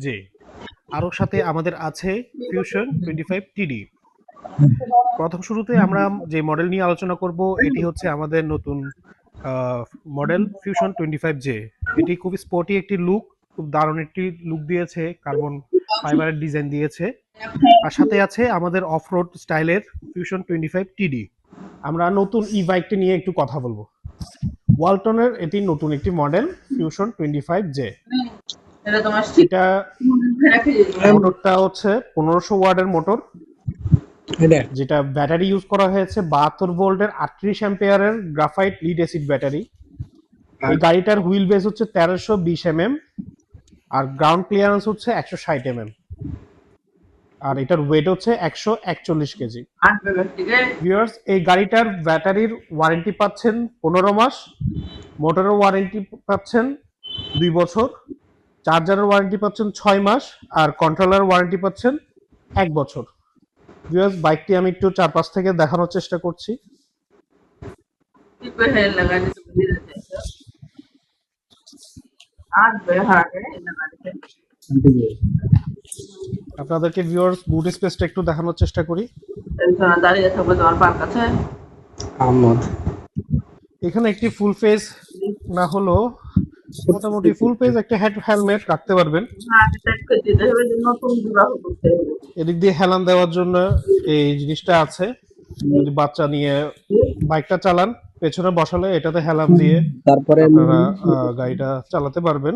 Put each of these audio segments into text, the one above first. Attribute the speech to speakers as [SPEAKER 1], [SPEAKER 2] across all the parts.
[SPEAKER 1] J. আরও সাথে আমাদের আছে ফিউশন 25 টিডি। প্রথম শুরুতে আমরা যে মডেল নিয়ে আলোচনা করব এটি হচ্ছে আমাদের নতুন মডেল ফিউশন 25 জে। এটি খুব স্পোর্টি একটি লুক, খুব দারুণ একটি লুক দিয়েছে, কার্বন ফাইবারের ডিজাইন দিয়েছে। আর সাথে আছে আমাদের অফ রোড স্টাইলের ফিউশন 25 টিডি। আমরা নতুন ই বাইকটি নিয়ে একটু কথা বলবো। ওয়ালটনের এটি নতুন একটি মডেল ফিউশন 25 জে। এটা মোটরটা হচ্ছে 1500 ওয়াটের মোটর, যেটা ব্যাটারি ইউজ করা হয়েছে 72 ভোল্টের 38 অ্যাম্পিয়ারের গ্রাফাইট লিড অ্যাসিড ব্যাটারি। এই গাড়িটার হুইল বেস হচ্ছে 1320 আর গ্রাউন্ড ক্লিয়ারেন্স হচ্ছে 160 আর এটার ওয়েট হচ্ছে 141 কেজি। ভিউয়ার্স, এই গাড়িটার ব্যাটারির ওয়ারেন্টি পাচ্ছেন 15 মাস, মোটরের ওয়ারেন্টি পাচ্ছেন 2 বছর, চার্জারের ওয়ারেন্টি পাচ্ছেন 6 মাস, আর কন্ট্রোলার ওয়ারেন্টি পাচ্ছেন 1 বছর। ভিউয়ার্স, বাইকটি আমি একটু চারপাশ থেকে দেখানোর চেষ্টা করছি। আপনাদেরকে ভিউয়ার্স বুট স্পেসটা একটু দেখানোর চেষ্টা করি। এখানে একটি ফুল ফেস না হলো মোটামুটি ফুল ফেস একটা হেলমেট রাখতে পারবেন। এদিক দিয়ে হেলান দেওয়ার জন্য এই জিনিসটা আছে, যদি বাচ্চা নিয়ে বাইকটা চালান পেছনে বসালে এটাতে হেলান দিয়ে তারপরে আপনারা গাড়িটা চালাতে পারবেন।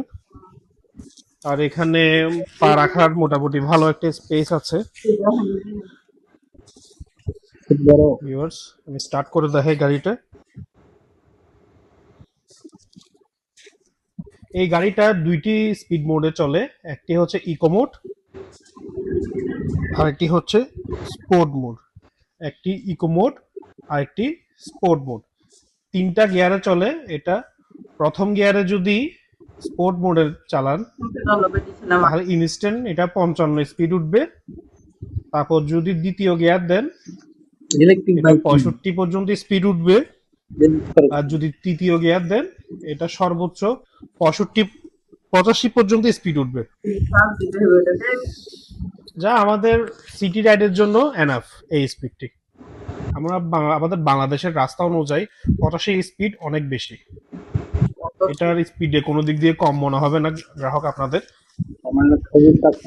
[SPEAKER 1] আর এখানে পা রাখার মোটামুটি ভালো একটা স্পেস আছে। ভিউয়ার্স, আমি স্টার্ট করে দেখাই গাড়িটা। এই গাড়িটা দুইটি স্পিড মোডে চলে, একটি হচ্ছে ইকো মোড আর একটি হচ্ছে স্পোর্ট মোড। একটি ইকো মোড আর একটি স্পোর্ট মোড, তিনটা গিয়ারে চলে। এটা প্রথম গিয়ারে যদি স্পোর্ট মোডে চালান তাহলে ইনস্ট্যান্ট এটা 55 স্পিড উঠবে। তারপর যদি দ্বিতীয় গিয়ার দেন এটা 65 পর্যন্ত স্পিড উঠবে। আর যদি তৃতীয় গিয়ার দেন এটা সর্বোচ্চ 85 পর্যন্ত স্পিড উঠবে, যা আমাদের সিটি রাইডের জন্য এনাফ। এই স্পিডটি আমরা আমাদের বাংলাদেশের রাস্তা অনুযায়ী 85 স্পিড অনেক বেশি। এটার স্পিডে কোনো দিক দিয়ে কম মনে হবে না গ্রাহক আপনাদের।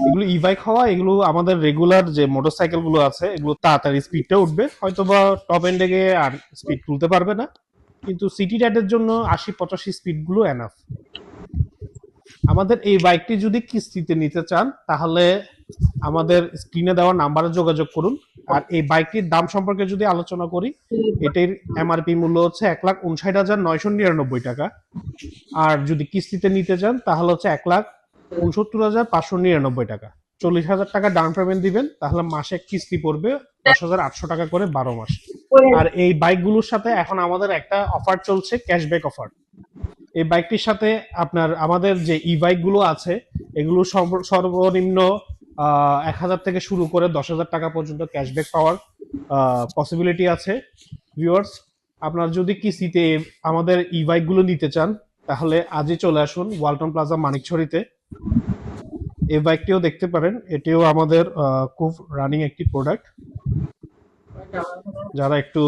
[SPEAKER 1] এগুলো ই বাইক হওয়া, এগুলো আমাদের রেগুলার যে মোটরসাইকেল গুলো আছে এগুলো তাড়াতাড়ি স্পিডটা উঠবে, হয়তো বা টপ এন্ডে গিয়ে আর স্পিড তুলতে পারবে না, কিন্তু সিটি রাইডের জন্য 80-85 স্পিড গুলো এনাফ। আমাদের এই বাইকটি যদি কিস্তিতে নিতে চান তাহলে আমাদের স্ক্রিনে দেওয়া নাম্বারে যোগাযোগ করুন। আর এই বাইকটির দাম সম্পর্কে যদি আলোচনা করি, এটির এমআরপি মূল্য হচ্ছে 1,59,999 টাকা। আর যদি কিস্তিতে নিতে চান তাহলে হচ্ছে 1,69,599 টাকা। 40,000 টাকা ডাউন পেমেন্ট দিবেন, তাহলে মাসে কিস্তি পড়বে 10,800 টাকা করে 12 মাস। আর এই বাইকগুলোর সাথে এখন আমাদের একটা অফার চলছে, ক্যাশব্যাক অফার। এই বাইকটির সাথে আপনার আমাদের যে ই বাইক গুলো আছে এগুলো সর্বনিম্ন 1,000 থেকে শুরু করে 10,000 টাকা পর্যন্ত ক্যাশব্যাক পাওয়ার পসিবিলিটি আছে। ভিউয়ার্স, আপনার যদি কিস্তিতে আমাদের ই বাইক গুলো নিতে চান তাহলে আজই চলে আসুন ওয়ালটন প্লাজা মানিকছড়িতে। এই বাইকটিও দেখতে পারেন, এটিও আমাদের খুব রানিং একটি প্রোডাক্ট। যারা একটু